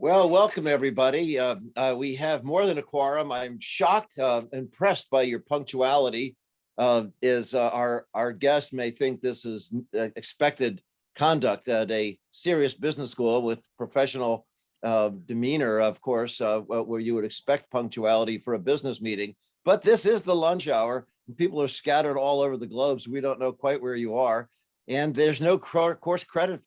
Well, welcome everybody. We have more than a quorum. I'm shocked, impressed by your punctuality. Our guest may think this is expected conduct at a serious business school with professional demeanor, of course, where you would expect punctuality for a business meeting. But this is the lunch hour. People are scattered all over the globe, so we don't know quite where you are. And there's no course credit.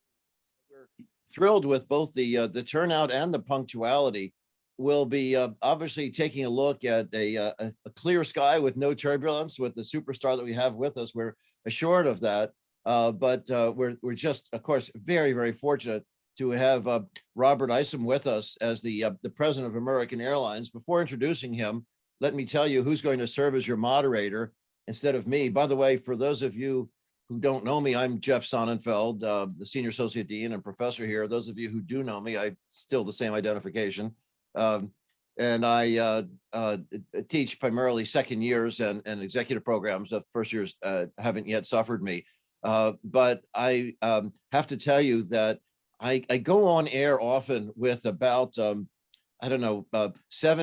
Thrilled with both the turnout and the punctuality. We'll be obviously taking a look at a clear sky with no turbulence with the superstar that we have with us. We're assured of that, but we're just, of course, very, very fortunate to have Robert Isom with us as the president of American Airlines. Before introducing him, let me tell you who's going to serve as your moderator instead of me. By the way, for those of you who don't know me, I'm Jeff Sonnenfeld, the Senior Associate Dean and Professor here. Those of you who do know me, I still the same identification. And I teach primarily second years and executive programs. First years haven't yet suffered me. But I have to tell you that I go on air often with about, 7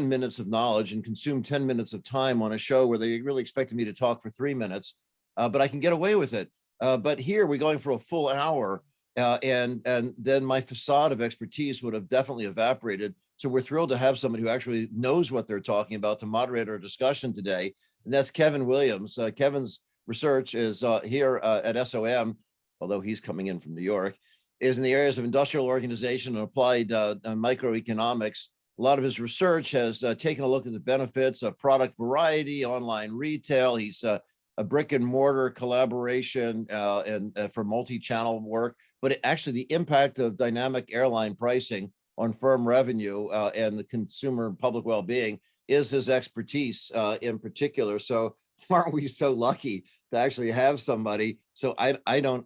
minutes of knowledge and consume 10 minutes of time on a show where they really expected me to talk for 3 minutes. But I can get away with it. But here we're going for a full hour, and then my facade of expertise would have definitely evaporated. So we're thrilled to have somebody who actually knows what they're talking about to moderate our discussion today, and that's Kevin Williams. Kevin's research is here at SOM, although he's coming in from New York, is in the areas of industrial organization and applied microeconomics. A lot of his research has taken a look at the benefits of product variety, online retail. He's a brick and mortar collaboration and for multi-channel work, but actually the impact of dynamic airline pricing on firm revenue and the consumer public well-being is his expertise in particular. So aren't we so lucky to actually have somebody? So I don't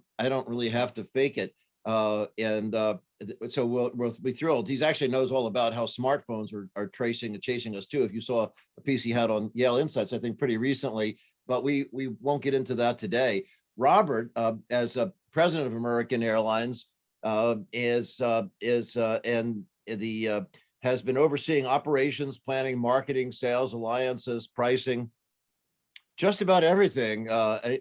really have to fake it. So we'll be thrilled. He actually knows all about how smartphones are tracing and chasing us too. If you saw a piece he had on Yale Insights, I think pretty recently, but we won't get into that today. Robert, as a president of American Airlines, has been overseeing operations, planning, marketing, sales, alliances, pricing, just about everything,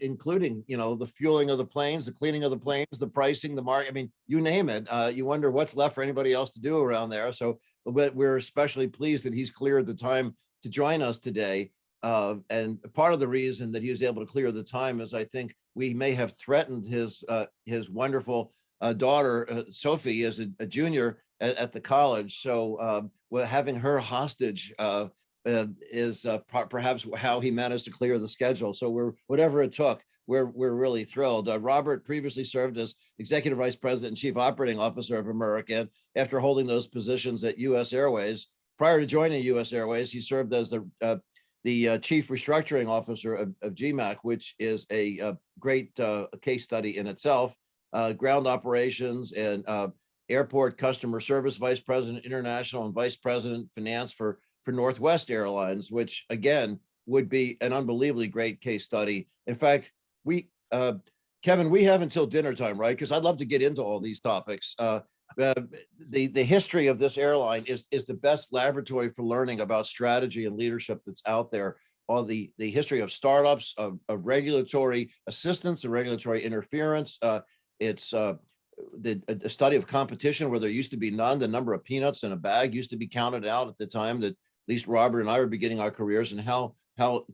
including the fueling of the planes, the cleaning of the planes, the pricing, the market. I mean, you name it. You wonder what's left for anybody else to do around there. So, but we're especially pleased that he's cleared the time to join us today. And part of the reason that he was able to clear the time is I think we may have threatened his wonderful daughter, Sophie, as a junior at the college. So having her hostage is perhaps how he managed to clear the schedule. So whatever it took, we're really thrilled. Robert previously served as Executive Vice President and Chief Operating Officer of American after holding those positions at U.S. Airways. Prior to joining U.S. Airways, he served as the Chief Restructuring Officer of GMAC, which is a great case study in itself. Ground operations and airport customer service Vice President, International, and Vice President Finance for Northwest Airlines, which again would be an unbelievably great case study. In fact, Kevin, we have until dinner time, right? Because I'd love to get into all these topics. The history of this airline is the best laboratory for learning about strategy and leadership that's out there. All the history of startups, of regulatory assistance and regulatory interference. It's a study of competition where there used to be none. The number of peanuts in a bag used to be counted out at the time that at least Robert and I were beginning our careers, and how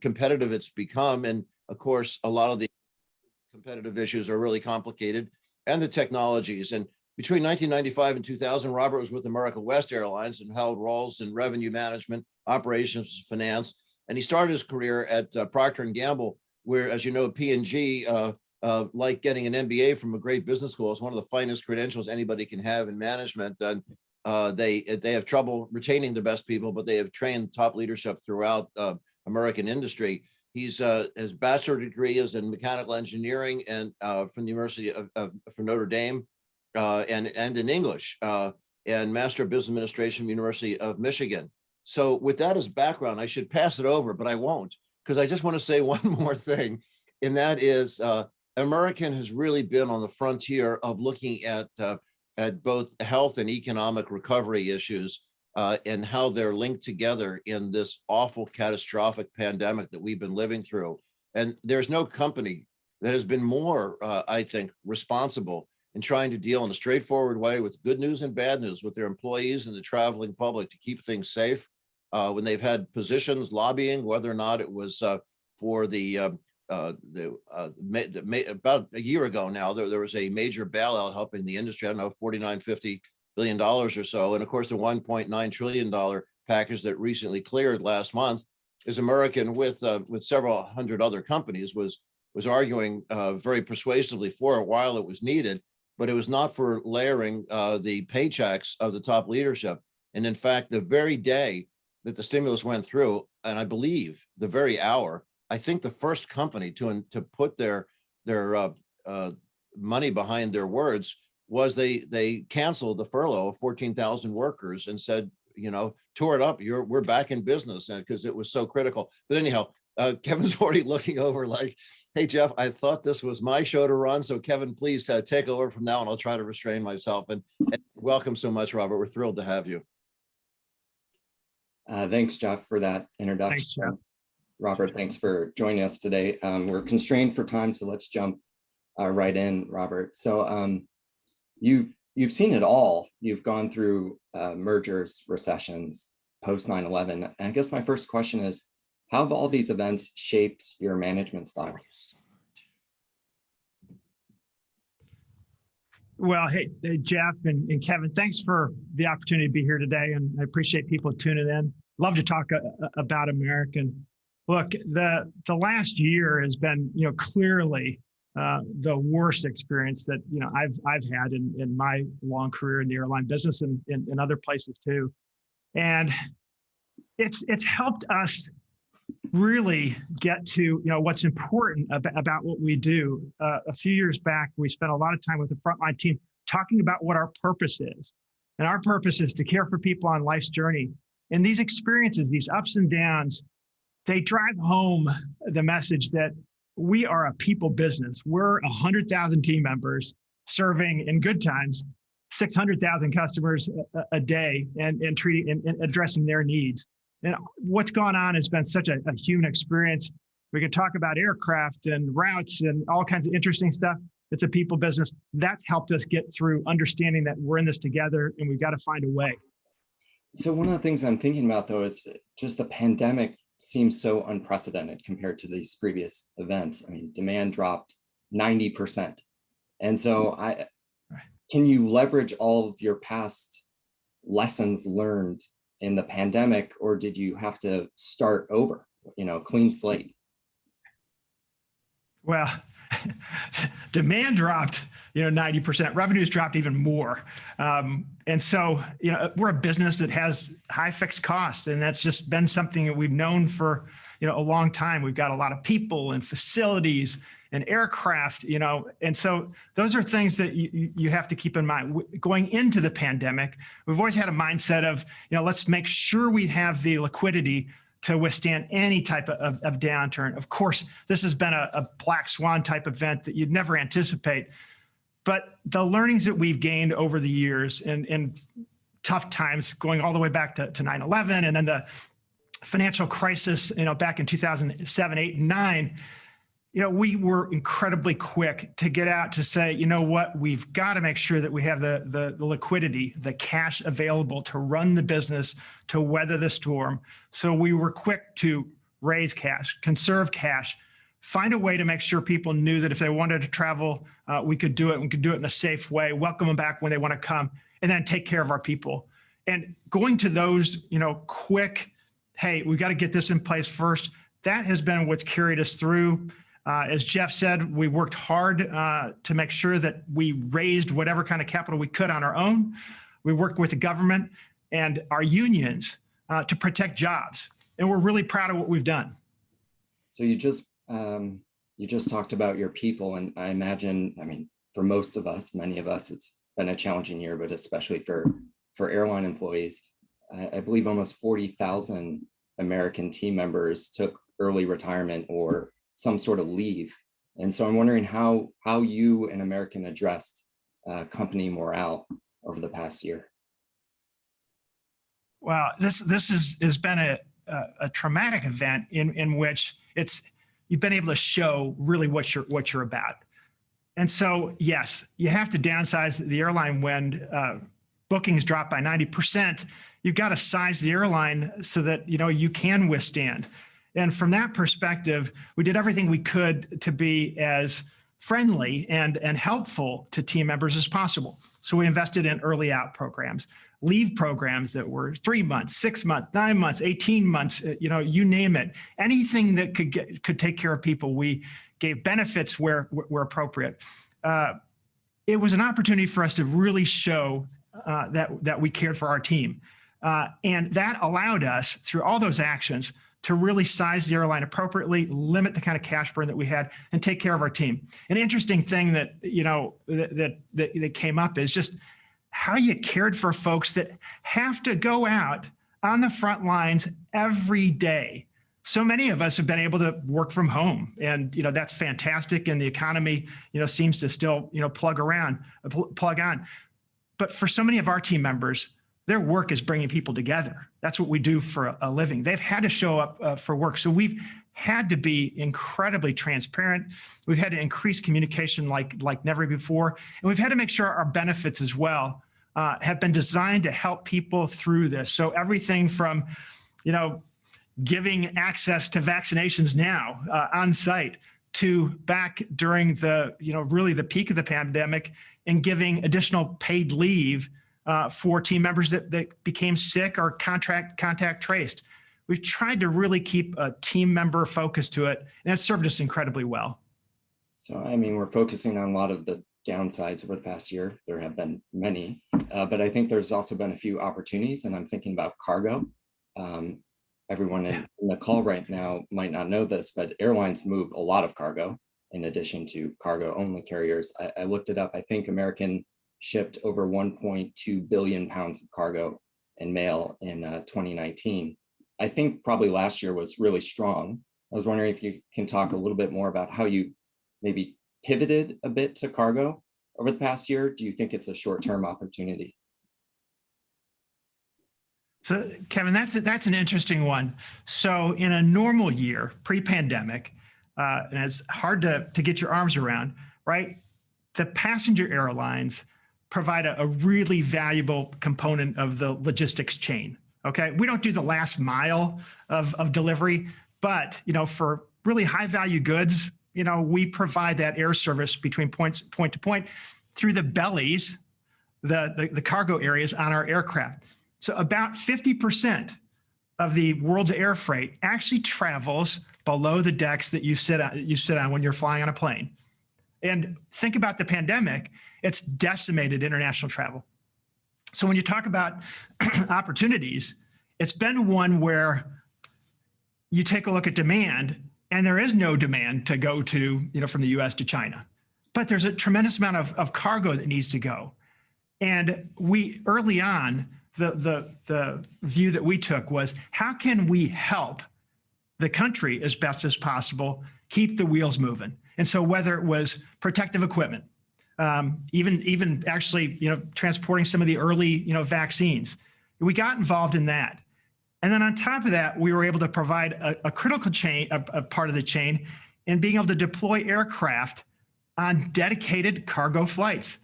competitive it's become. And of course, a lot of the competitive issues are really complicated, and the technologies. And between 1995 and 2000, Robert was with America West Airlines and held roles in revenue management, operations, finance. And he started his career at Procter & Gamble, where, as you know, P&G, like getting an MBA from a great business school, is one of the finest credentials anybody can have in management. And they have trouble retaining the best people, but they have trained top leadership throughout American industry. His bachelor degree is in mechanical engineering and from the University from Notre Dame. And in English, and Master of Business Administration from University of Michigan. So with that as background, I should pass it over, but I won't, because I just want to say one more thing, and that is American has really been on the frontier of looking at at both health and economic recovery issues and how they're linked together in this awful catastrophic pandemic that we've been living through. And there's no company that has been more, I think, responsible in trying to deal in a straightforward way with good news and bad news with their employees and the traveling public to keep things safe. When they've had positions lobbying, whether or not it was for about a year ago now, there was a major bailout helping the industry. I don't know, $49-50 billion or so. And of course, the $1.9 trillion package that recently cleared last month is American with several hundred other companies was arguing very persuasively for it while it was needed, but it was not for layering the paychecks of the top leadership. And in fact, the very day that the stimulus went through, and I believe the very hour, I think the first company to put their money behind their words was they canceled the furlough of 14,000 workers and said, tore it up. We're back in business because it was so critical. But anyhow, Kevin's already looking over like, hey, Jeff, I thought this was my show to run. So Kevin, please take over from now and I'll try to restrain myself. And welcome so much, Robert. We're thrilled to have you. Thanks, Jeff, for that introduction. Thanks, Jeff. Robert, thanks for joining us today. We're constrained for time, so let's jump right in, Robert. So you've seen it all. You've gone through mergers, recessions, post 9/11. And I guess my first question is, how have all these events shaped your management style? Well, hey, Jeff and Kevin, thanks for the opportunity to be here today. And I appreciate people tuning in. Love to talk about American. Look, the last year has been, clearly the worst experience that, I've had in my long career in the airline business and in other places too. And it's helped us really get to what's important about what we do. A few years back, we spent a lot of time with the frontline team talking about what our purpose is. And our purpose is to care for people on life's journey. And these experiences, these ups and downs, they drive home the message that we are a people business. We're 100,000 team members serving in good times 600,000 customers a day and treating and addressing their needs. And what's gone on has been such a human experience. We could talk about aircraft and routes and all kinds of interesting stuff. It's a people business. That's helped us get through understanding that we're in this together and we've got to find a way. So one of the things I'm thinking about, though, is just the pandemic seems so unprecedented compared to these previous events. I mean, demand dropped 90%. And so can you leverage all of your past lessons learned in the pandemic, or did you have to start over, clean slate? Well, demand dropped, 90%. Revenues dropped even more. And so, we're a business that has high fixed costs, and that's just been something that we've known for, a long time. We've got a lot of people and facilities and aircraft, and so those are things that you have to keep in mind. Going into the pandemic, we've always had a mindset of, let's make sure we have the liquidity to withstand any type of downturn. Of course, this has been a black swan type event that you'd never anticipate. But the learnings that we've gained over the years in tough times, going all the way back to 9/11 and then the financial crisis, back in 2007, 8, and 9, we were incredibly quick to get out to say, we've got to make sure that we have the liquidity, the cash available to run the business, to weather the storm. So we were quick to raise cash, conserve cash, find a way to make sure people knew that if they wanted to travel, we could do it. We could do it in a safe way, welcome them back when they want to come, and then take care of our people. And going to those, quick, hey, we got to get this in place first. That has been what's carried us through. As Jeff said, we worked hard to make sure that we raised whatever kind of capital we could on our own. We worked with the government and our unions to protect jobs. And we're really proud of what we've done. So you just talked about your people, and I imagine, for most of us, many of us, it's been a challenging year, but especially for airline employees. I believe almost 40,000 American team members took early retirement or some sort of leave. And so I'm wondering how you and American addressed company morale over the past year? Well, this has been a traumatic event in which you've been able to show really what you're about. And so, yes, you have to downsize the airline when bookings drop by 90%. You've got to size the airline so that you can withstand. And from that perspective, we did everything we could to be as friendly and helpful to team members as possible. So we invested in early out programs, leave programs that were 3 months, 6 months, 9 months, 18 months, you name it. Anything that could take care of people, we gave benefits where appropriate. It was an opportunity for us to really show that we cared for our team. And that allowed us, through all those actions, to really size the airline appropriately, limit the kind of cash burn that we had, and take care of our team. An interesting thing that that came up is just how you cared for folks that have to go out on the front lines every day. So many of us have been able to work from home, and that's fantastic. And the economy, seems to still plug on. But for so many of our team members, their work is bringing people together. That's what we do for a living. They've had to show up for work. So we've had to be incredibly transparent. We've had to increase communication like never before. And we've had to make sure our benefits as well have been designed to help people through this. So everything from, giving access to vaccinations now on site, to back during the, really the peak of the pandemic, and giving additional paid leave for team members that became sick or contact traced. We've tried to really keep a team member focus to it, and it's served us incredibly well. So, I mean, we're focusing on a lot of the downsides over the past year. There have been many, but I think there's also been a few opportunities, and I'm thinking about cargo. Everyone in the call right now might not know this, but airlines move a lot of cargo in addition to cargo-only carriers. I looked it up. I think American shipped over 1.2 billion pounds of cargo and mail in 2019. I think probably last year was really strong. I was wondering if you can talk a little bit more about how you maybe pivoted a bit to cargo over the past year. Do you think it's a short-term opportunity? So, Kevin, that's an interesting one. So in a normal year, pre-pandemic, and it's hard to get your arms around, right? The passenger airlines provide a really valuable component of the logistics chain. Okay, we don't do the last mile of delivery, but for really high value goods, we provide that air service between point to point through the bellies, the cargo areas on our aircraft. So about 50% of the world's air freight actually travels below the decks that you sit on when you're flying on a plane. And think about the pandemic, it's decimated international travel. So when you talk about opportunities, it's been one where you take a look at demand, and there is no demand to go to, from the US to China. But there's a tremendous amount of cargo that needs to go. And we, early on, the view that we took was, how can we help the country as best as possible keep the wheels moving? And so whether it was protective equipment, even actually, transporting some of the early, vaccines, we got involved in that. And then on top of that, we were able to provide a critical chain, a part of the chain, in being able to deploy aircraft on dedicated cargo flights.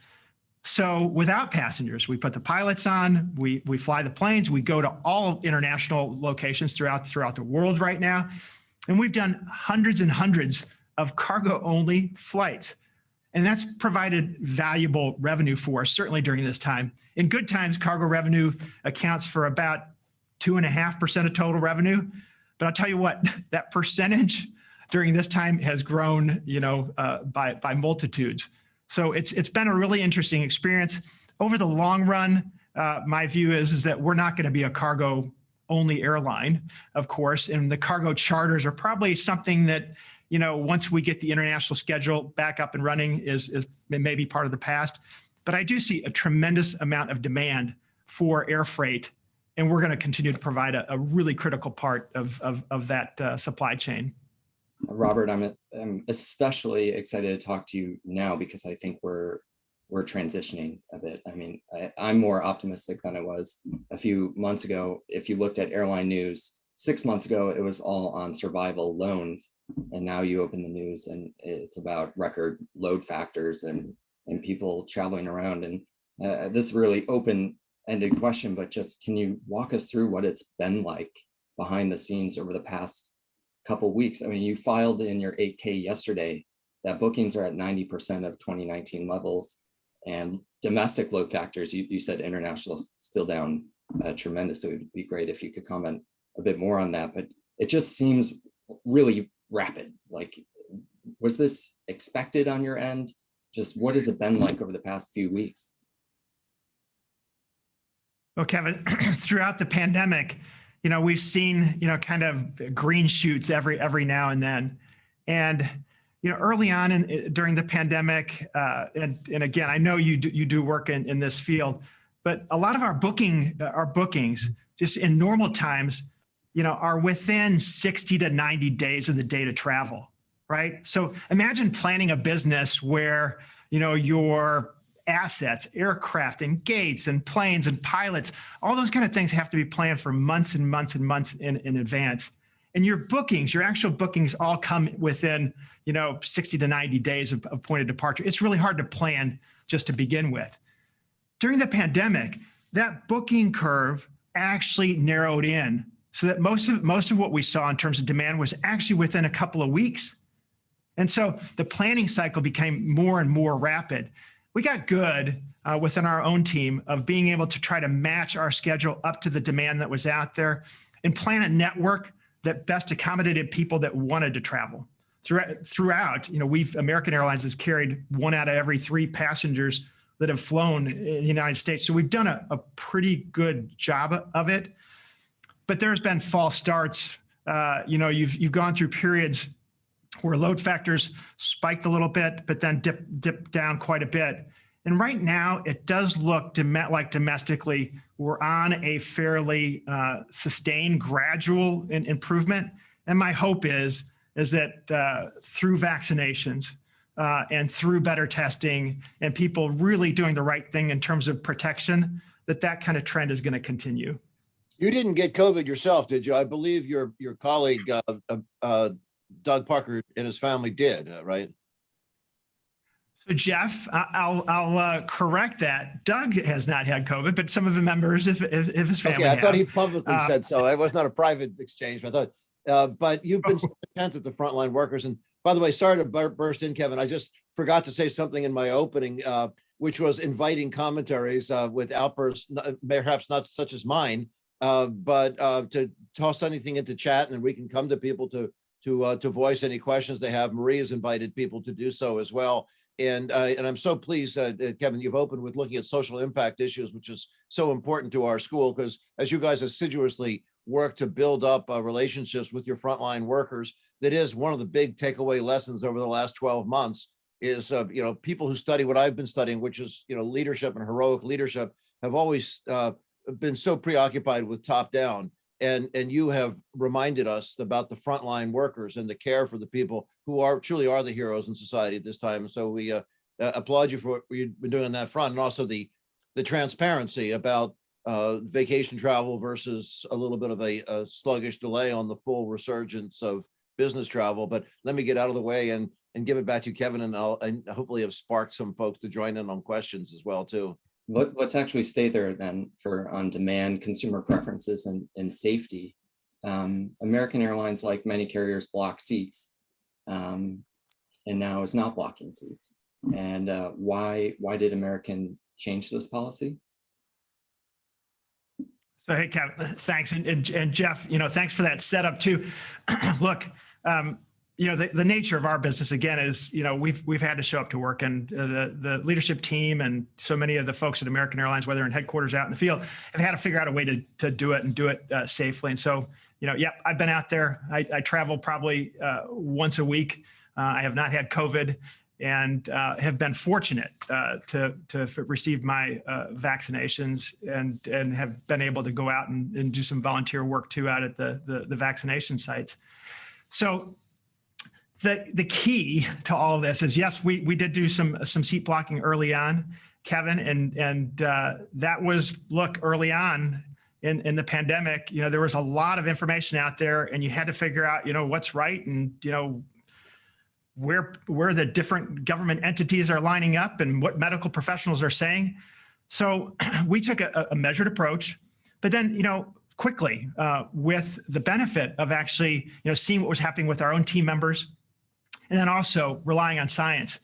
So without passengers, we put the pilots on, we fly the planes, we go to all international locations throughout the world right now. And we've done hundreds and hundreds of cargo-only flights. And that's provided valuable revenue for us, certainly during this time. In good times, cargo revenue accounts for about 2.5% of total revenue. But I'll tell you what, that percentage during this time has grown, by multitudes. So it's been a really interesting experience. Over the long run, my view is that we're not going to be a cargo-only airline, of course, and the cargo charters are probably something that, once we get the international schedule back up and running, is maybe part of the past. But I do see a tremendous amount of demand for air freight, and we're going to continue to provide a really critical part of that supply chain. Robert, I'm especially excited to talk to you now because I think we're we're transitioning a bit. I mean, I'm more optimistic than I was a few months ago. If you looked at airline news 6 months ago, it was all on survival loans. And now you open the news and it's about record load factors and people traveling around. And this really open-ended question, but just can you walk us through what it's been like behind the scenes over the past couple weeks? I mean, you filed in your 8K yesterday that bookings are at 90% of 2019 levels, and domestic load factors, you said international still down tremendously. It would be great if you could comment a bit more on that, but it just seems really rapid. Like, was this expected on your end? Just what has it been like over the past few weeks? Well, Kevin, throughout the pandemic, we've seen, kind of green shoots every now and then. And, early on during the pandemic, and again, I know you do work in this field, but a lot of our bookings just in normal times, are within 60 to 90 days of the date of travel, right? So imagine planning a business where, your assets, aircraft and gates and planes and pilots, all those kind of things have to be planned for months and months and months in advance. And your actual bookings all come within, 60 to 90 days of point of departure. It's really hard to plan just to begin with. During the pandemic, that booking curve actually narrowed in so that most of what we saw in terms of demand was actually within a couple of weeks. And so the planning cycle became more and more rapid. We got good within our own team of being able to try to match our schedule up to the demand that was out there and plan a network that best accommodated people that wanted to travel. Throughout, American Airlines has carried 1 out of every 3 passengers that have flown in the United States. So we've done a pretty good job of it. But there's been false starts. You've gone through periods where load factors spiked a little bit, but then dipped down quite a bit. And right now, it does look like domestically, we're on a fairly sustained, gradual improvement. And my hope is that through vaccinations and through better testing and people really doing the right thing in terms of protection, that kind of trend is going to continue. You didn't get COVID yourself, did you? I believe your colleague, Doug Parker and his family did, right? So Jeff, I'll correct that. Doug has not had COVID, but some of the members, if his family. Okay, I thought he publicly said so. It was not a private exchange. I thought, but you've been so attentive to frontline workers. And by the way, sorry to burst in, Kevin. I just forgot to say something in my opening, which was inviting commentaries with outbursts, perhaps not such as mine, but to toss anything into chat, and then we can come to people to voice any questions they have. Marie has invited people to do so as well. And I'm so pleased, Kevin, you've opened with looking at social impact issues, which is so important to our school, because as you guys assiduously work to build up relationships with your frontline workers, that is one of the big takeaway lessons over the last 12 months is, people who study what I've been studying, which is, leadership and heroic leadership, have always been so preoccupied with top down. And you have reminded us about the frontline workers and the care for the people who truly are the heroes in society at this time. So we applaud you for what you've been doing on that front, and also the transparency about vacation travel versus a little bit of a sluggish delay on the full resurgence of business travel. But let me get out of the way and give it back to you, Kevin, and hopefully have sparked some folks to join in on questions as well too. Let's actually stay there then for on demand, consumer preferences, and safety. American Airlines, like many carriers, block seats, and now is not blocking seats. And why did American change this policy? So hey, Kevin, thanks, and Jeff, thanks for that setup too. Look. The nature of our business, again, is, we've had to show up to work, and the leadership team and so many of the folks at American Airlines, whether in headquarters or out in the field, have had to figure out a way to do it and do it safely. And so, I've been out there. I travel probably once a week. I have not had COVID, and have been fortunate to receive my vaccinations and have been able to go out and do some volunteer work too out at the vaccination sites. So the key to all of this is, yes, we did do some seat blocking early on, Kevin, and that was, look, early on in the pandemic, there was a lot of information out there, and you had to figure out, what's right, and where the different government entities are lining up and what medical professionals are saying. So we took a measured approach, but then, quickly, with the benefit of actually, seeing what was happening with our own team members, and then also relying on science,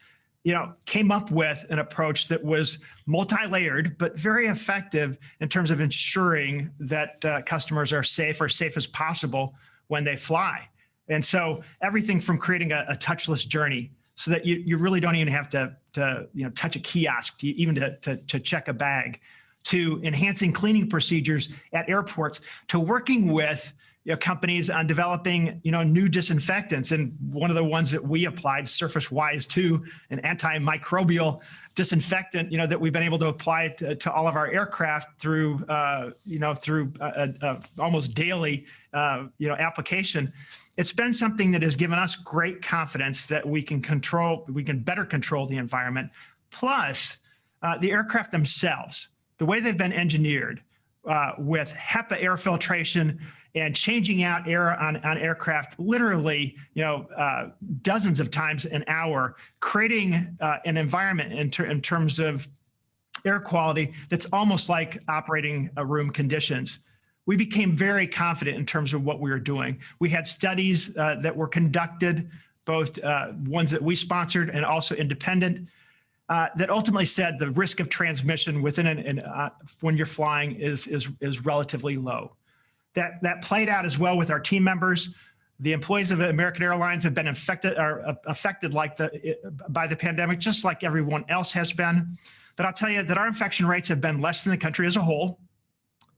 came up with an approach that was multi-layered, but very effective in terms of ensuring that customers are safe or safe as possible when they fly. And so everything from creating a touchless journey so that you really don't even have to touch a kiosk to check a bag, to enhancing cleaning procedures at airports, to working with companies on developing new disinfectants. And one of the ones that we applied, Surface Wise 2, an antimicrobial disinfectant, that we've been able to apply to all of our aircraft through almost daily application. It's been something that has given us great confidence that we can better control the environment. Plus, the aircraft themselves, the way they've been engineered with HEPA air filtration and changing out air on aircraft literally, dozens of times an hour, creating an environment in terms of air quality that's almost like operating room conditions. We became very confident in terms of what we were doing. We had studies that were conducted, both ones that we sponsored and also independent, that ultimately said the risk of transmission within when you're flying is relatively low. That played out as well with our team members. The employees of American Airlines have been affected by the pandemic, just like everyone else has been. But I'll tell you that our infection rates have been less than the country as a whole.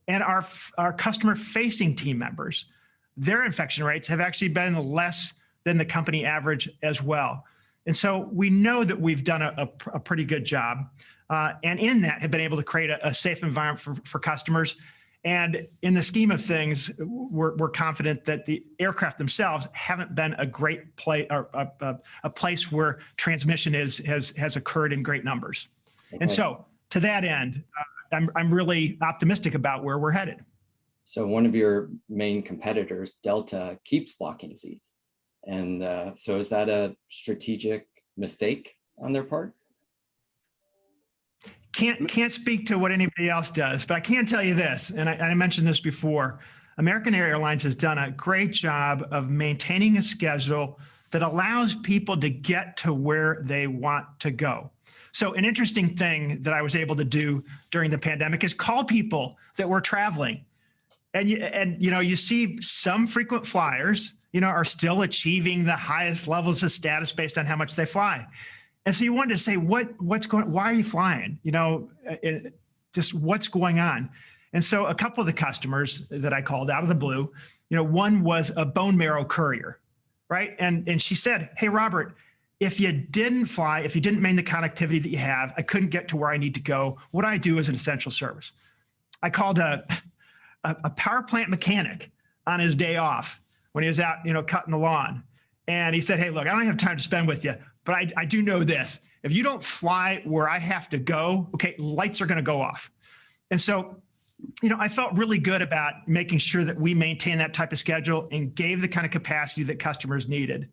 And our customer-facing team members, their infection rates have actually been less than the company average as well. And so we know that we've done a pretty good job, and in that have been able to create a safe environment for customers. And in the scheme of things, we're confident that the aircraft themselves haven't been a great place or a place where transmission has occurred in great numbers. Okay. And so to that end, I'm really optimistic about where we're headed. So one of your main competitors, Delta, keeps blocking seats. And so is that a strategic mistake on their part? Can't speak to what anybody else does, but I can tell you this, and I mentioned this before. American Airlines has done a great job of maintaining a schedule that allows people to get to where they want to go. So an interesting thing that I was able to do during the pandemic is call people that were traveling. And you see some frequent flyers, are still achieving the highest levels of status based on how much they fly. And so you wanted to say, what's going, why are you flying? Just what's going on? And so a couple of the customers that I called out of the blue, one was a bone marrow courier, right? And she said, hey, Robert, if you didn't fly, if you didn't maintain the connectivity that you have, I couldn't get to where I need to go. What I do is an essential service. I called a power plant mechanic on his day off when he was out, cutting the lawn. And he said, hey, look, I don't have time to spend with you, but I do know this. If you don't fly where I have to go, okay, lights are going to go off. And so, I felt really good about making sure that we maintain that type of schedule and gave the kind of capacity that customers needed.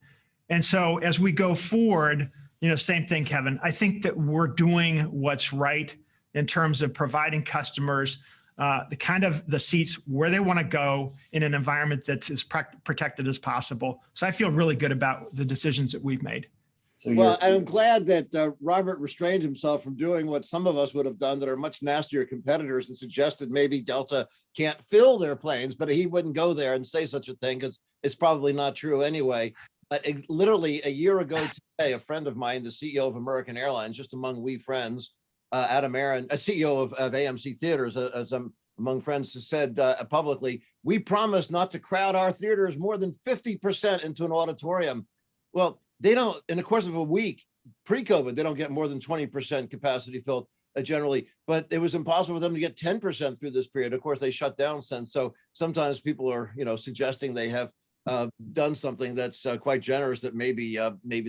And so as we go forward, same thing, Kevin, I think that we're doing what's right in terms of providing customers the seats where they want to go in an environment that's as protected as possible. So I feel really good about the decisions that we've made. So well, I'm glad that Robert restrained himself from doing what some of us would have done that are much nastier competitors and suggested maybe Delta can't fill their planes, but he wouldn't go there and say such a thing because it's probably not true anyway. But literally a year ago today, a friend of mine, the CEO of American Airlines, just among we friends, Adam Aaron, a CEO of AMC Theaters, as among friends, has said publicly, we promise not to crowd our theaters more than 50% into an auditorium. Well, they don't, in the course of a week, pre-COVID, they don't get more than 20% capacity filled generally, but it was impossible for them to get 10% through this period. Of course, they shut down since. So sometimes people are, suggesting they have done something that's quite generous, that maybe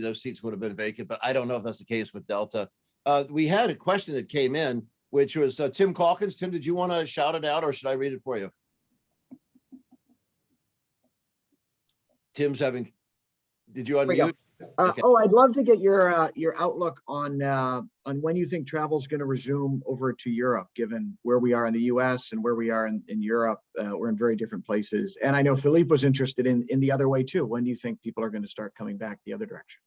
those seats would have been vacant, but I don't know if that's the case with Delta. We had a question that came in, which was Tim Calkins. Tim, did you want to shout it out, or should I read it for you? Tim's having, did you unmute? Okay. Oh, I'd love to get your outlook on when you think travel is going to resume over to Europe, given where we are in the U.S. and where we are in Europe. We're in very different places. And I know Philippe was interested in the other way too. When do you think people are going to start coming back the other direction?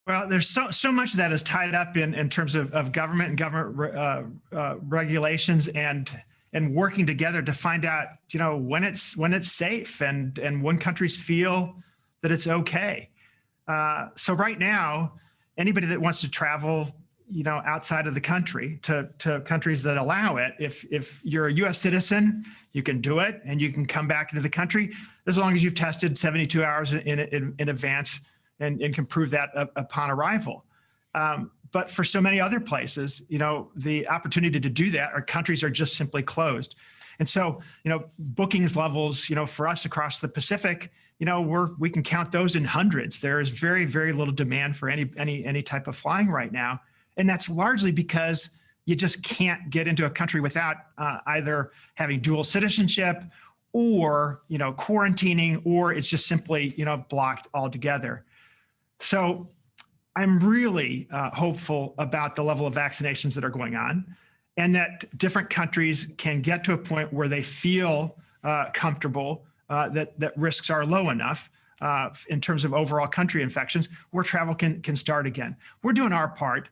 Well, there's so much that is tied up in terms of government and government regulations and working together to find out, when it's safe and when countries feel that it's okay. So right now, anybody that wants to travel, outside of the country to countries that allow it, if you're a U.S. citizen, you can do it and you can come back into the country as long as you've tested 72 hours in advance and can prove that upon arrival. But for so many other places, the opportunity to do that, our countries are just simply closed. And so, bookings levels, for us across the Pacific, we can count those in hundreds. There is very, very little demand for any type of flying right now. And that's largely because you just can't get into a country without either having dual citizenship or, quarantining, or it's just simply, blocked altogether. So I'm really hopeful about the level of vaccinations that are going on, and that different countries can get to a point where they feel comfortable that risks are low enough in terms of overall country infections, where travel can start again. We're doing our part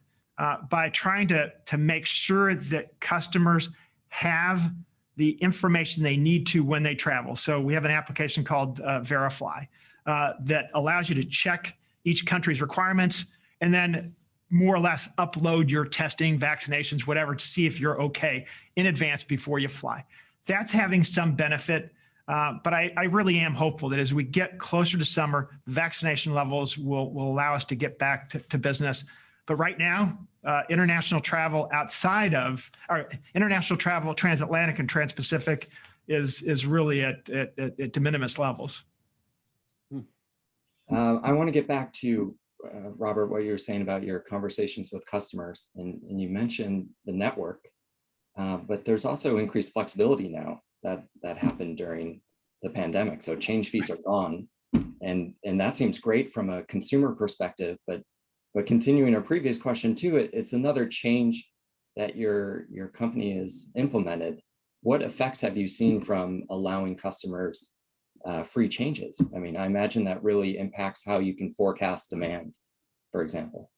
by trying to make sure that customers have the information they need to when they travel. So we have an application called Verify that allows you to check each country's requirements and then more or less upload your testing, vaccinations, whatever, to see if you're okay in advance before you fly. That's having some benefit. But I really am hopeful that as we get closer to summer, vaccination levels will allow us to get back to business. But right now, international travel international travel, transatlantic and transpacific is really at de minimis levels. I want to get back to, Robert, what you were saying about your conversations with customers. And you mentioned the network, but there's also increased flexibility now that happened during the pandemic. So change fees are gone. And that seems great from a consumer perspective, but continuing our previous question too, it's another change that your company has implemented. What effects have you seen from allowing customers free changes? I mean, I imagine that really impacts how you can forecast demand, for example.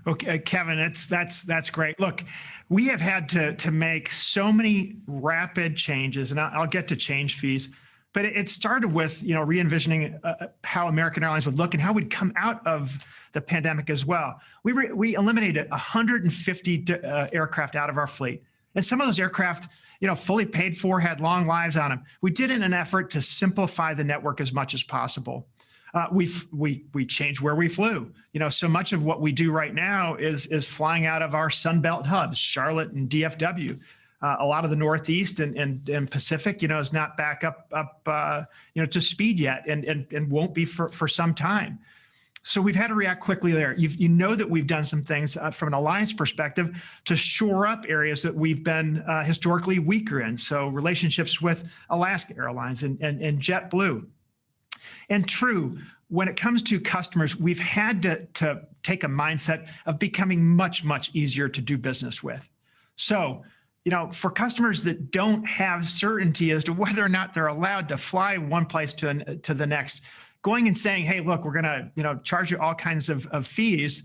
Okay, Kevin, that's great. Look, we have had to make so many rapid changes, and I'll get to change fees, but it started with re-envisioning how American Airlines would look and how we'd come out of the pandemic as well. We eliminated 150 aircraft out of our fleet, and some of those aircraft, fully paid for, had long lives on them. We did it in an effort to simplify the network as much as possible. We changed where we flew. So much of what we do right now is flying out of our Sunbelt hubs, Charlotte and DFW. A lot of the Northeast and Pacific, is not back up to speed yet, and won't be for some time. So we've had to react quickly there. You know that we've done some things from an alliance perspective to shore up areas that we've been historically weaker in. So relationships with Alaska Airlines and JetBlue. And true, when it comes to customers, we've had to take a mindset of becoming much, much easier to do business with. So, for customers that don't have certainty as to whether or not they're allowed to fly one place to the next, going and saying, hey, look, we're going to charge you all kinds of fees,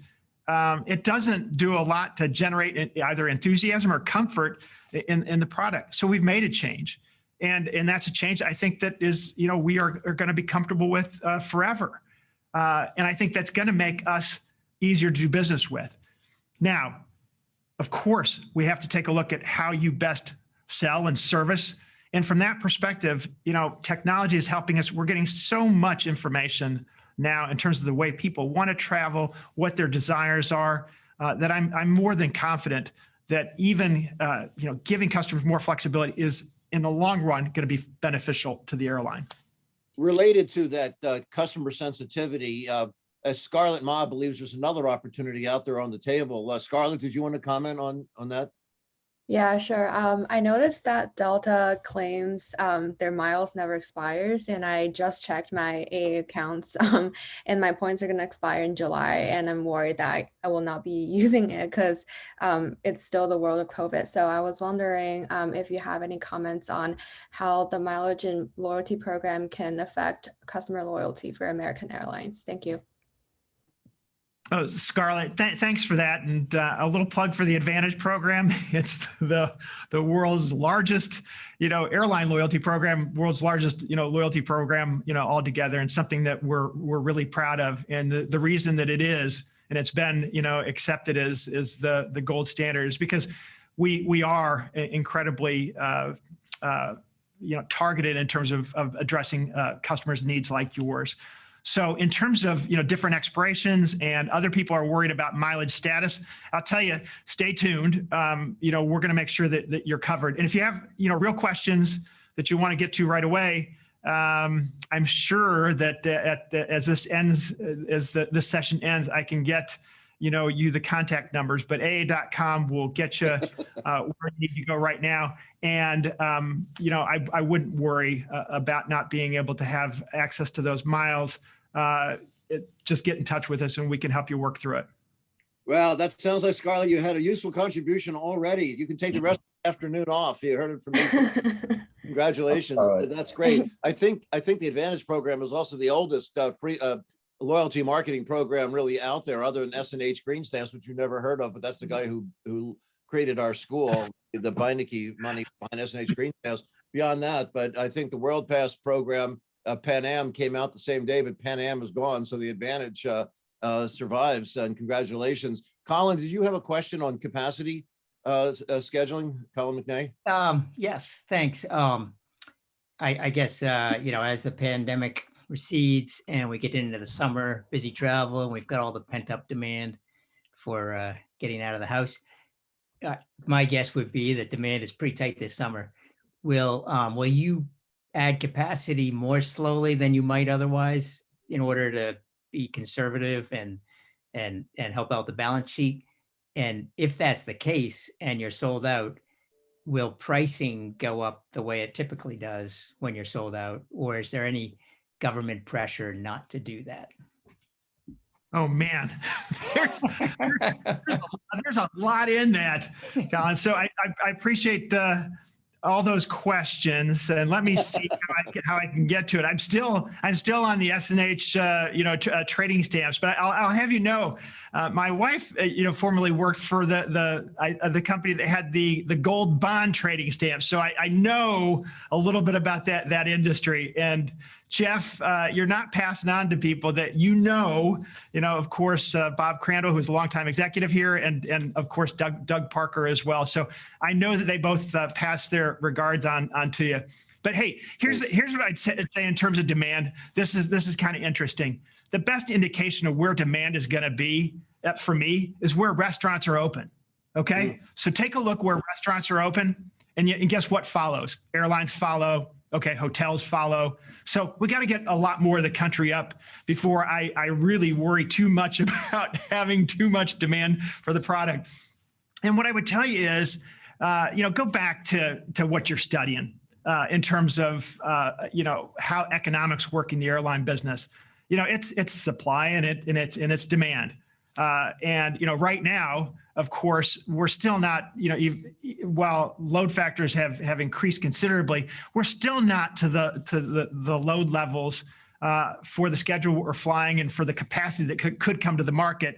it doesn't do a lot to generate either enthusiasm or comfort in the product. So we've made a change. And that's a change I think that is, we are going to be comfortable with forever. And I think that's going to make us easier to do business with. Now, of course, we have to take a look at how you best sell and service. And from that perspective, technology is helping us. We're getting so much information now in terms of the way people want to travel, what their desires are, that I'm more than confident that even giving customers more flexibility is in the long run going to be beneficial to the airline. Related to that customer sensitivity, Scarlett Ma believes there's another opportunity out there on the table. Scarlett, did you want to comment on that? Yeah, sure. I noticed that Delta claims their miles never expires, and I just checked my AA accounts, and my points are going to expire in July, and I'm worried that I will not be using it because it's still the world of COVID. So I was wondering if you have any comments on how the mileage and loyalty program can affect customer loyalty for American Airlines. Thank you. Oh, Scarlett, thanks for that. And a little plug for the Advantage program. It's the world's largest, airline loyalty program, world's largest, loyalty program, altogether, and something that we're really proud of. And the reason that it is, and it's been, accepted as the gold standard, is because we are incredibly, targeted in terms of addressing customers' needs like yours. So in terms of, different expirations and other people are worried about mileage status, I'll tell you, stay tuned. We're going to make sure that you're covered. And if you have, real questions that you want to get to right away, I'm sure that as this ends, as this session ends, I can get, you the contact numbers, but AA.com will get you where you need to go right now. And, I wouldn't worry about not being able to have access to those miles. Just get in touch with us and we can help you work through it. Well, that sounds like, Scarlett, you had a useful contribution already. You can take the rest of the afternoon off. You heard it from me. Congratulations. That's great. I think the Advantage program is also the oldest free loyalty marketing program really out there, other than S&H Green Stamps, which you never heard of, but that's the guy who created our school, the Beinecke money behind S&H Green Stamps. Beyond that, but I think the World Pass program, Pan Am came out the same day, but Pan Am is gone, so the Advantage survives. And congratulations, Colin. Did you have a question on capacity scheduling, Colin McNay? Yes, thanks. I guess as the pandemic recedes and we get into the summer, busy travel, and we've got all the pent up demand for getting out of the house. My guess would be that demand is pretty tight this summer. Will you add capacity more slowly than you might otherwise in order to be conservative and help out the balance sheet? And if that's the case and you're sold out, will pricing go up the way it typically does when you're sold out? Or is there any government pressure not to do that? Oh man, there's a lot in that, Colin. So I appreciate all those questions, and let me see how I can get to it. I'm still on the S&H trading stamps, but I'll have you know, my wife formerly worked for the company that had the gold bond trading stamps, so I know a little bit about that industry. And Jeff, you're not passing on to people that of course, Bob Crandall, who's a longtime executive here, and of course, Doug Parker as well. So I know that they both pass their regards on to you. But hey, here's what I'd say in terms of demand. This is kind of interesting. The best indication of where demand is going to be for me is where restaurants are open. Okay, so take a look where restaurants are open, and guess what follows? Airlines follow. Okay, hotels follow. So we got to get a lot more of the country up before I really worry too much about having too much demand for the product. And what I would tell you is, go back to what you're studying in terms of, how economics work in the airline business. It's supply and it's demand. Right now, of course, we're still not, while load factors have increased considerably, we're still not to the load levels for the schedule we're flying and for the capacity that could come to the market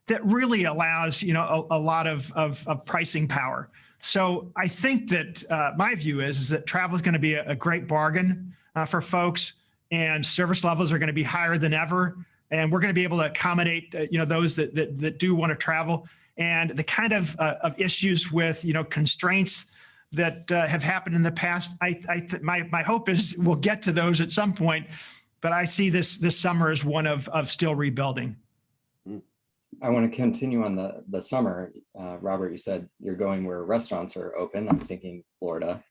that really allows, a lot of pricing power. So I think that my view is that travel is going to be a great bargain for folks, and service levels are going to be higher than ever. And we're going to be able to accommodate, those that do want to travel, and the kind of issues with, constraints that have happened in the past. My hope is we'll get to those at some point, but I see this summer as one of still rebuilding. I want to continue on the summer. Robert, you said you're going where restaurants are open. I'm thinking Florida.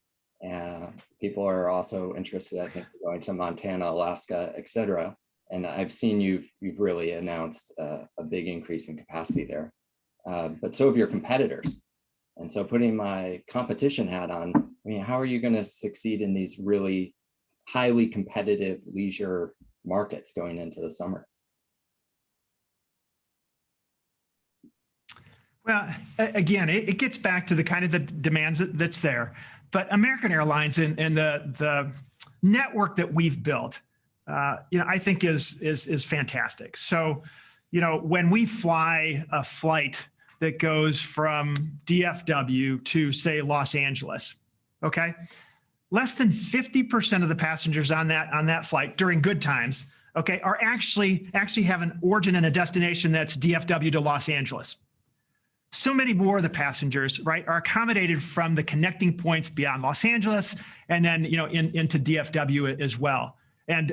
People are also interested, I think, going to Montana, Alaska, etc. And I've seen you've really announced a big increase in capacity there. But so have your competitors. And so putting my competition hat on, I mean, how are you going to succeed in these really highly competitive leisure markets going into the summer? Well, again, it gets back to the kind of the demands that's there. But American Airlines and the network that we've built, I think is fantastic. So, when we fly a flight that goes from DFW to, say, Los Angeles, okay, less than 50% of the passengers on that flight during good times, okay, are actually have an origin and a destination that's DFW to Los Angeles. So many more of the passengers, right, are accommodated from the connecting points beyond Los Angeles and then, into DFW as well. And,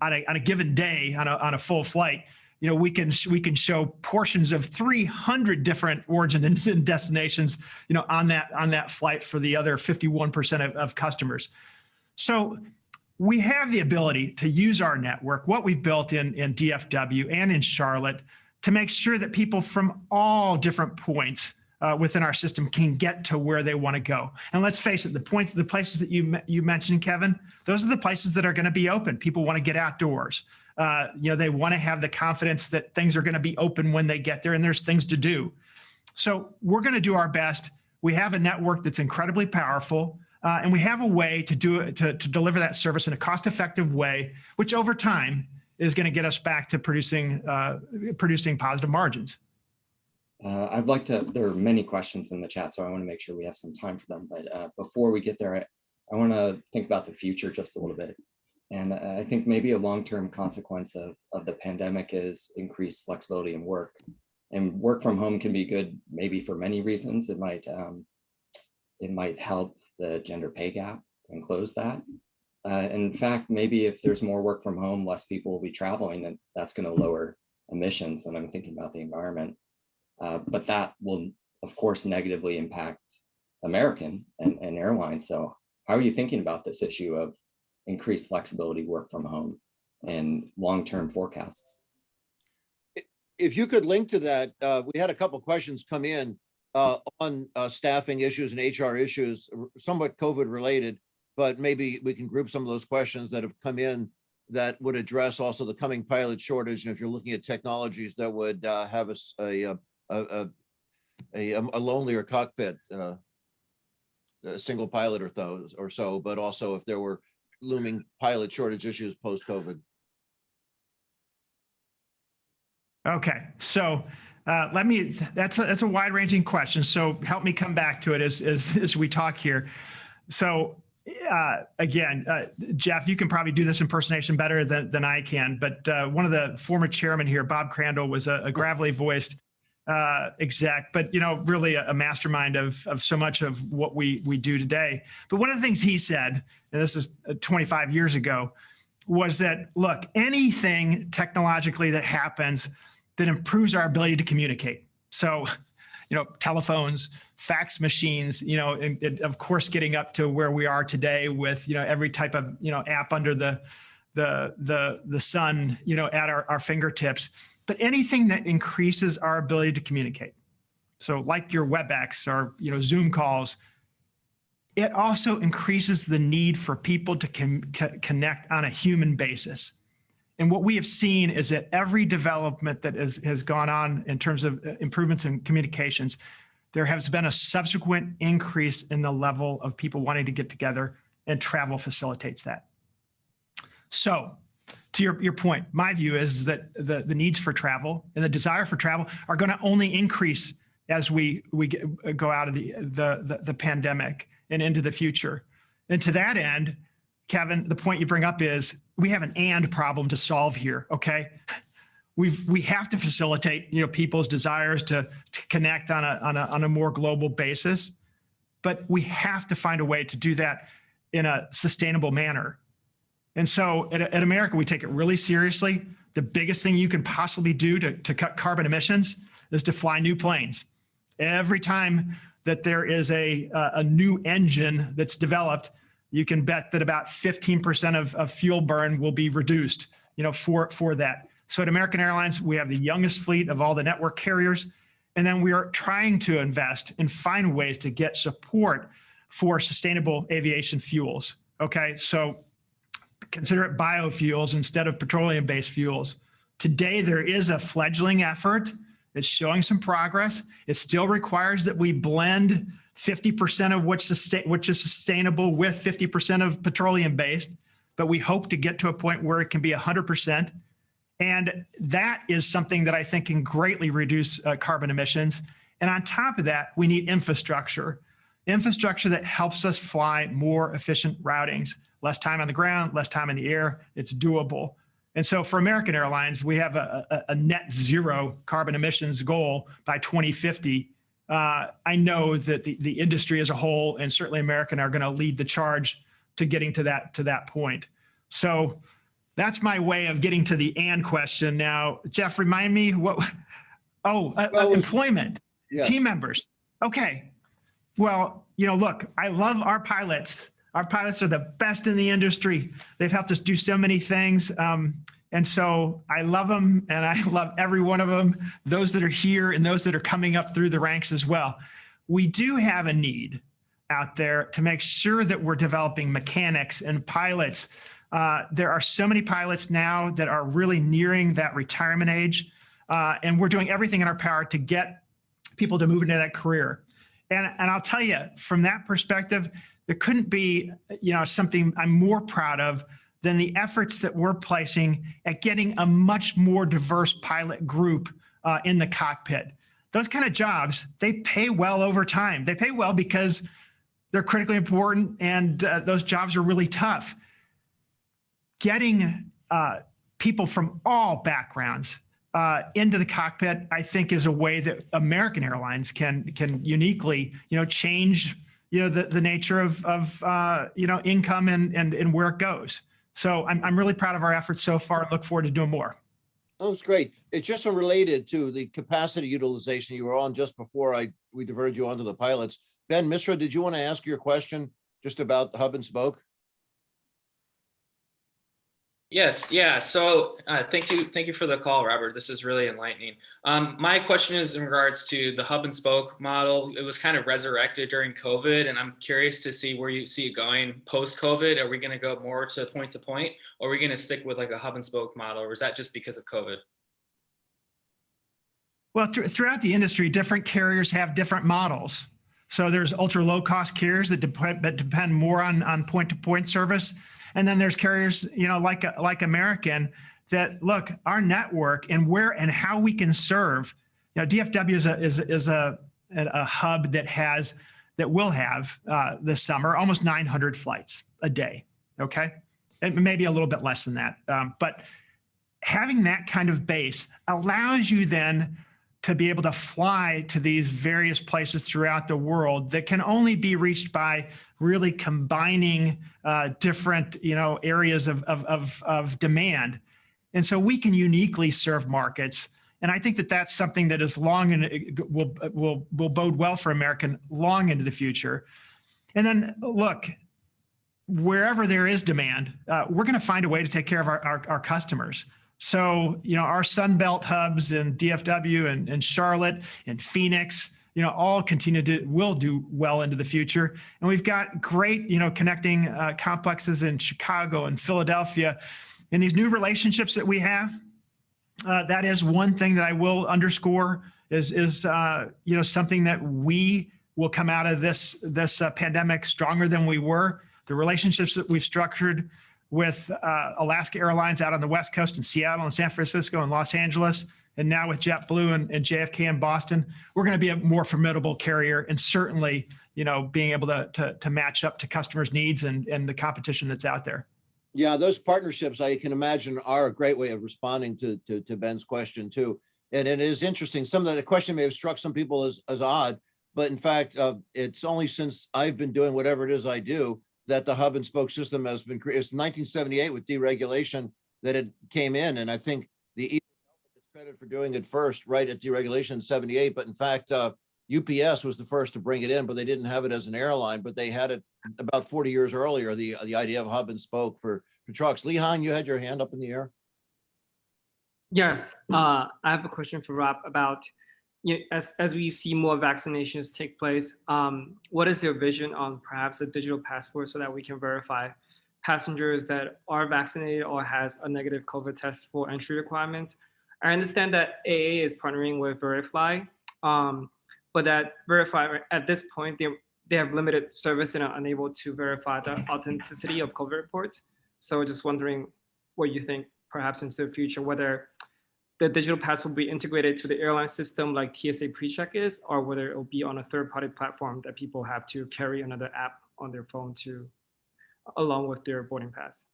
on a given day, on a full flight, we can show portions of 300 different origins and destinations, on that flight for the other 51% of customers. So we have the ability to use our network, what we've built in DFW and in Charlotte, to make sure that people from all different points within our system can get to where they want to go. And let's face it, the places that you mentioned, Kevin, those are the places that are going to be open. People want to get outdoors. They want to have the confidence that things are going to be open when they get there and there's things to do. So we're going to do our best. We have a network that's incredibly powerful, and we have a way to do it, to deliver that service in a cost-effective way, which over time is going to get us back to producing positive margins. There are many questions in the chat, so I want to make sure we have some time for them. But before we get there, I want to think about the future just a little bit. And I think maybe a long-term consequence of the pandemic is increased flexibility in work. And work from home can be good maybe for many reasons. It might help the gender pay gap and close that. In fact, maybe if there's more work from home, less people will be traveling, and that's going to lower emissions. And I'm thinking about the environment. But that will, of course, negatively impact American and airlines. So how are you thinking about this issue of increased flexibility, work from home, and long-term forecasts? If you could link to that, we had a couple of questions come in on staffing issues and HR issues, somewhat COVID related, but maybe we can group some of those questions that have come in that would address also the coming pilot shortage. And if you're looking at technologies that would have a lonelier cockpit, a single pilot or so, but also if there were looming pilot shortage issues post-COVID. Okay, so that's a wide-ranging question. So help me come back to it as we talk here. So again, Jeff, you can probably do this impersonation better than I can, but one of the former chairmen here, Bob Crandall, was a gravelly voiced exec, but really a mastermind of so much of what we do today. But one of the things he said, and this is 25 years ago, was that, look, anything technologically that happens that improves our ability to communicate. So, telephones, fax machines, and of course, getting up to where we are today with, every type of, app under the sun, at our fingertips. But anything that increases our ability to communicate. So like your WebEx or, Zoom calls, it also increases the need for people to connect on a human basis. And what we have seen is that every development that has gone on in terms of improvements in communications, there has been a subsequent increase in the level of people wanting to get together, and travel facilitates that. So to your point, my view is that the needs for travel and the desire for travel are going to only increase as we go out of the pandemic and into the future. And to that end, Kevin, the point you bring up is we have an and problem to solve here. Okay, we have to facilitate people's desires to connect on a more global basis, but we have to find a way to do that in a sustainable manner. And so at America, we take it really seriously. The biggest thing you can possibly do to cut carbon emissions is to fly new planes. Every time that there is a new engine that's developed, you can bet that about 15% of fuel burn will be reduced, for that. So at American Airlines, we have the youngest fleet of all the network carriers. And then we are trying to invest and find ways to get support for sustainable aviation fuels. Okay, so consider it biofuels instead of petroleum-based fuels. Today, there is a fledgling effort. It's showing some progress. It still requires that we blend 50% of which is sustainable with 50% of petroleum-based, but we hope to get to a point where it can be 100%. And that is something that I think can greatly reduce carbon emissions. And on top of that, we need infrastructure that helps us fly more efficient routings, less time on the ground, less time in the air. It's doable. And so for American Airlines, we have a net zero carbon emissions goal by 2050. I know that the industry as a whole, and certainly American, are going to lead the charge to getting to that point. So that's my way of getting to the and question. Now, Jeff, remind me what? Employment, Yes. Team members. Okay. Well, look, I love our pilots. Our pilots are the best in the industry. They've helped us do so many things. And so I love them, and I love every one of them, those that are here and those that are coming up through the ranks as well. We do have a need out there to make sure that we're developing mechanics and pilots. There are so many pilots now that are really nearing that retirement age, and we're doing everything in our power to get people to move into that career. And I'll tell you, from that perspective, there couldn't be something I'm more proud of than the efforts that we're placing at getting a much more diverse pilot group in the cockpit. Those kind of jobs, they pay well over time. They pay well because they're critically important, and those jobs are really tough. Getting people from all backgrounds into the cockpit, I think, is a way that American Airlines can uniquely, change, the nature of income and where it goes. So I'm really proud of our efforts so far and look forward to doing more. Oh, it's great. It's just related to the capacity utilization you were on just before we diverted you onto the pilots. Ben Misra, did you want to ask your question just about hub and spoke? Yes, yeah. So thank you for the call, Robert. This is really enlightening. My question is in regards to the hub and spoke model. It was kind of resurrected during COVID, and I'm curious to see where you see it going post-COVID. Are we going to go more to point, or are we going to stick with like a hub and spoke model, or is that just because of COVID? Well, throughout the industry, different carriers have different models. So there's ultra low cost carriers that depend more on point-to-point service. And then there's carriers, like American, that look, our network and where and how we can serve. DFW is a hub that will have this summer almost 900 flights a day. Okay, and maybe a little bit less than that. But having that kind of base allows you then to be able to fly to these various places throughout the world that can only be reached by really combining different areas of demand. And so we can uniquely serve markets. And I think that that's something that is long and will bode well for American long into the future. And then look, wherever there is demand, we're going to find a way to take care of our customers. So, our Sunbelt hubs in DFW and Charlotte and Phoenix, all will do well into the future. And we've got great, connecting complexes in Chicago and Philadelphia. And these new relationships that we have, that is one thing that I will underscore is something that we will come out of this pandemic stronger than we were. The relationships that we've structured with Alaska Airlines out on the West Coast in Seattle and San Francisco and Los Angeles, and now with JetBlue and JFK in Boston, we're going to be a more formidable carrier, and certainly, being able to match up to customers' needs and the competition that's out there. Yeah, those partnerships, I can imagine, are a great way of responding to Ben's question too. And it is interesting. Some of the question may have struck some people as odd, but in fact, it's only since I've been doing whatever it is I do that the hub and spoke system has been created. It's 1978 with deregulation that it came in. And I think the Isom gets credit for doing it first, right at deregulation in 78. But in fact, UPS was the first to bring it in, but they didn't have it as an airline, but they had it about 40 years earlier, the idea of hub and spoke for trucks. Lihan, you had your hand up in the air. Yes, I have a question for Rob about, as we see more vaccinations take place, what is your vision on perhaps a digital passport so that we can verify passengers that are vaccinated or has a negative COVID test for entry requirements? I understand that AA is partnering with Verify, but that Verify at this point, they have limited service and are unable to verify the authenticity of COVID reports. So just wondering what you think perhaps into the future, whether the digital pass will be integrated to the airline system like TSA PreCheck is, or whether it will be on a third-party platform that people have to carry another app on their phone to, along with their boarding pass.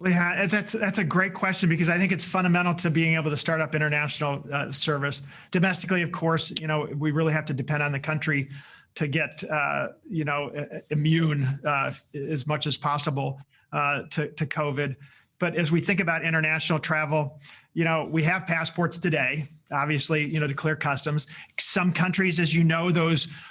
Yeah, that's a great question, because I think it's fundamental to being able to start up international service. Domestically, of course, we really have to depend on the country to get, immune as much as possible to COVID. But as we think about international travel, we have passports today, obviously, to clear customs. Some countries, as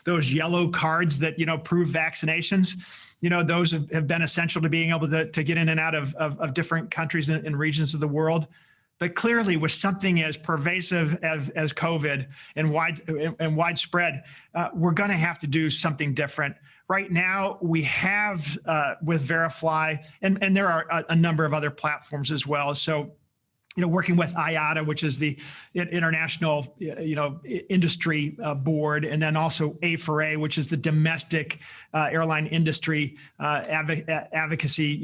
those yellow cards that, prove vaccinations, those have been essential to being able to get in and out of different countries and regions of the world. But clearly, with something as pervasive as COVID and widespread, we're going to have to do something different. Right now, we have with Verify, and there are a number of other platforms as well. So, working with IATA, which is the international, industry board, and then also A4A, which is the domestic airline industry advocacy,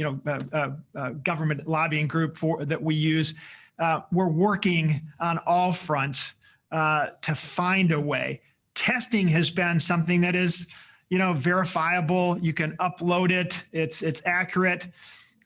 government lobbying group that we use. We're working on all fronts to find a way. Testing has been something that is, verifiable. You can upload it. It's accurate.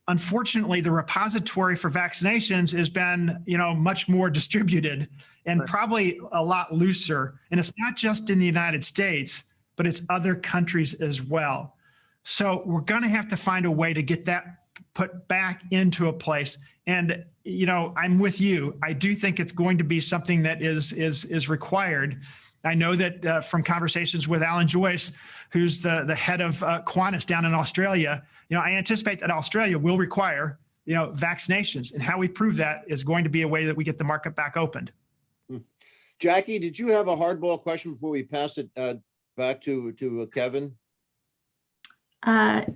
Unfortunately, the repository for vaccinations has been, much more distributed and probably a lot looser. And it's not just in the United States, but it's other countries as well. So we're going to have to find a way to get that put back into a place. And, I'm with you. I do think it's going to be something that is required. I know that from conversations with Alan Joyce, who's the head of Qantas down in Australia, I anticipate that Australia will require, vaccinations, and how we prove that is going to be a way that we get the market back opened. Jackie, did you have a hardball question before we pass it back to Kevin?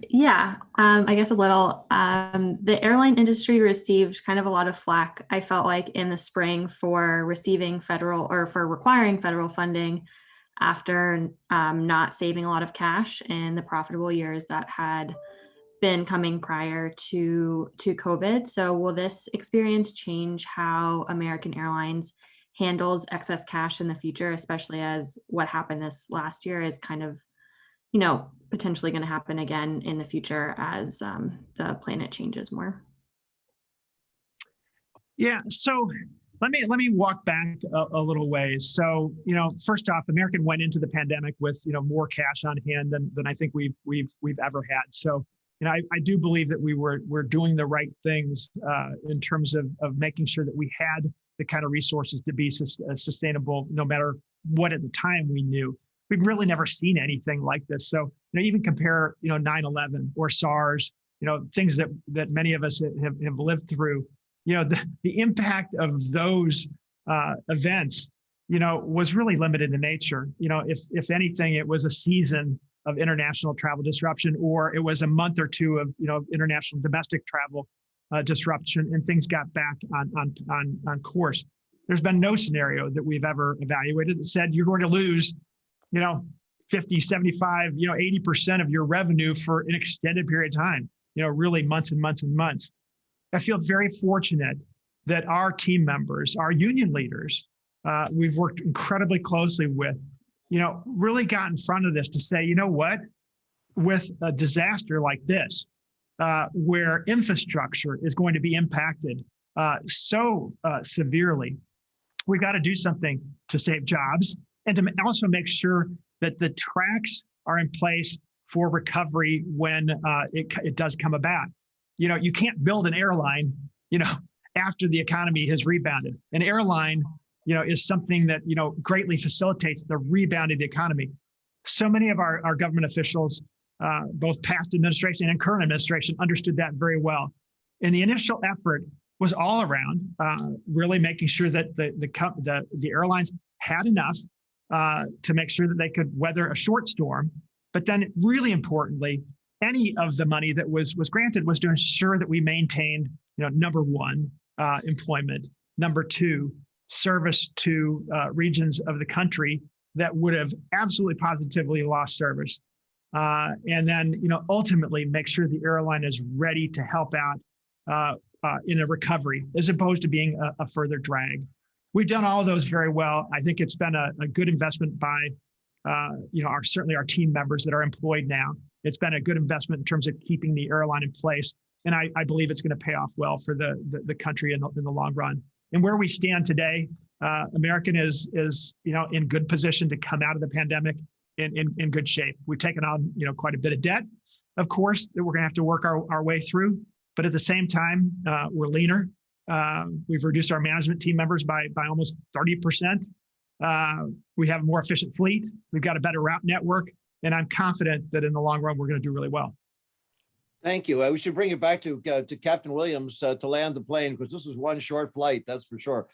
Yeah, I guess a little. The airline industry received kind of a lot of flack, I felt like, in the spring for receiving for requiring federal funding after not saving a lot of cash in the profitable years that had been coming prior to COVID. So will this experience change how American Airlines handles excess cash in the future, especially as what happened this last year is kind of, potentially going to happen again in the future as the planet changes more? Yeah, so let me walk back a little ways. So, first off, American went into the pandemic with, more cash on hand than I think we've ever had. So, I do believe that we're doing the right things in terms of making sure that we had the kind of resources to be sustainable, no matter what at the time we knew. We've really never seen anything like this. So, even compare, 9/11 or SARS, things that many of us have lived through, the impact of those events, was really limited in nature. If anything, it was a season of international travel disruption, or it was a month or two of, international domestic travel disruption, and things got back on course. There's been no scenario that we've ever evaluated that said you're going to lose 50, 75, 80% of your revenue for an extended period of time, really months and months and months. I feel very fortunate that our team members, our union leaders, we've worked incredibly closely with, really got in front of this to say, what, with a disaster like this, where infrastructure is going to be impacted so severely, we got to do something to save jobs, and to also make sure that the tracks are in place for recovery when it does come about. You can't build an airline, after the economy has rebounded. An airline, is something that, greatly facilitates the rebound of the economy. So many of our government officials, both past administration and current administration, understood that very well. And the initial effort was all around really making sure that the airlines had enough to make sure that they could weather a short storm. But then really importantly, any of the money that was granted was to ensure that we maintained, number one, employment, number two, service to regions of the country that would have absolutely positively lost service. And then, ultimately make sure the airline is ready to help out in a recovery, as opposed to being a further drag. We've done all of those very well. I think it's been a good investment by, certainly our team members that are employed now. It's been a good investment in terms of keeping the airline in place. And I believe it's going to pay off well for the country in the long run. And where we stand today, American is in good position to come out of the pandemic in good shape. We've taken on quite a bit of debt, of course, that we're going to have to work our way through. But at the same time, we're leaner. We've reduced our management team members by almost 30%. We have a more efficient fleet. We've got a better route network. And I'm confident that in the long run, we're going to do really well. Thank you. We should bring it back to Captain Williams to land the plane, because this is one short flight, that's for sure.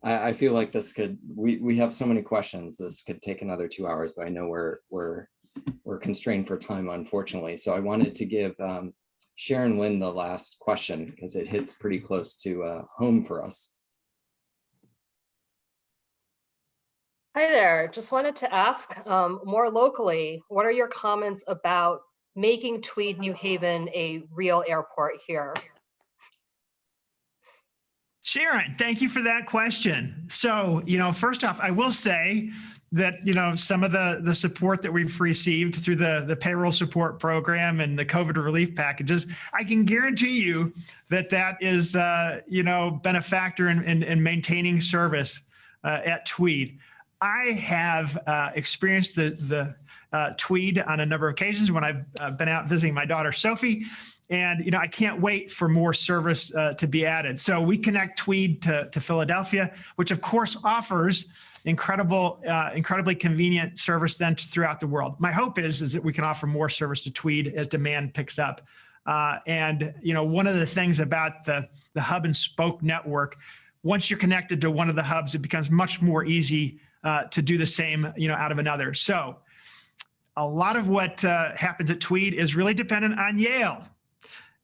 I feel like this could, we have so many questions. This could take another 2 hours, but I know we're constrained for time, unfortunately. So I wanted to give Sharon Lynn the last question, because it hits pretty close to home for us. Hi there. Just wanted to ask more locally, what are your comments about making Tweed New Haven a real airport here? Sharon, thank you for that question. So, first off, I will say that, some of the support that we've received through the payroll support program and the COVID relief packages, I can guarantee you that is, been a factor in maintaining service at Tweed. I have experienced the Tweed on a number of occasions when I've been out visiting my daughter, Sophie. And, I can't wait for more service to be added. So we connect Tweed to Philadelphia, which of course offers incredibly convenient service then throughout the world. My hope is that we can offer more service to Tweed as demand picks up. And, one of the things about the hub and spoke network, once you're connected to one of the hubs, it becomes much more easy to do the same, out of another. So a lot of what happens at Tweed is really dependent on Yale.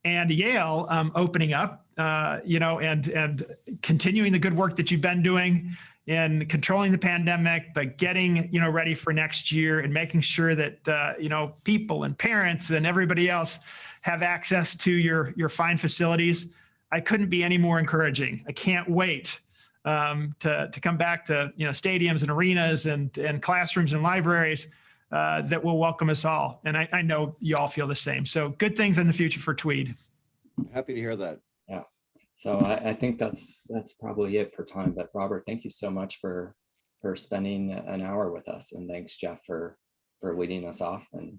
And Yale opening up, and continuing the good work that you've been doing in controlling the pandemic, but getting, ready for next year and making sure that, people and parents and everybody else have access to your fine facilities. I couldn't be any more encouraging. I can't wait to come back to, stadiums and arenas and classrooms and libraries that will welcome us all. And I know you all feel the same. So good things in the future for Tweed. Happy to hear that. Yeah. So I think that's probably it for time. But Robert, thank you so much for spending an hour with us. And thanks, Jeff, for leading us off. And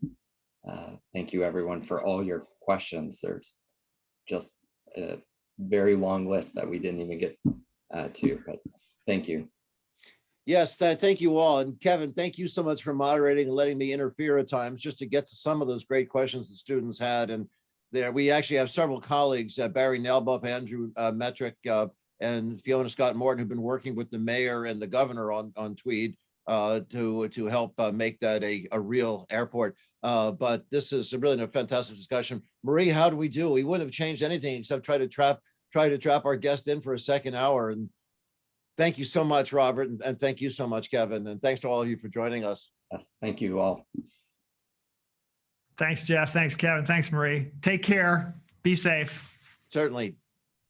thank you, everyone, for all your questions. There's just a very long list that we didn't even get to, but thank you. Yes, thank you all. And Kevin, thank you so much for moderating and letting me interfere at times just to get to some of those great questions the students had. And there, we actually have several colleagues, Barry Nelbuff, Andrew Metrick, and Fiona Scott Morton, who've been working with the mayor and the governor on Tweed to help make that a real airport. But this is really a fantastic discussion. Marie, how do we do? We wouldn't have changed anything except try to trap our guest in for a second hour. And thank you so much, Robert, and thank you so much, Kevin, and thanks to all of you for joining us. Yes, thank you all. Thanks, Jeff. Thanks, Kevin. Thanks, Marie. Take care. Be safe. Certainly.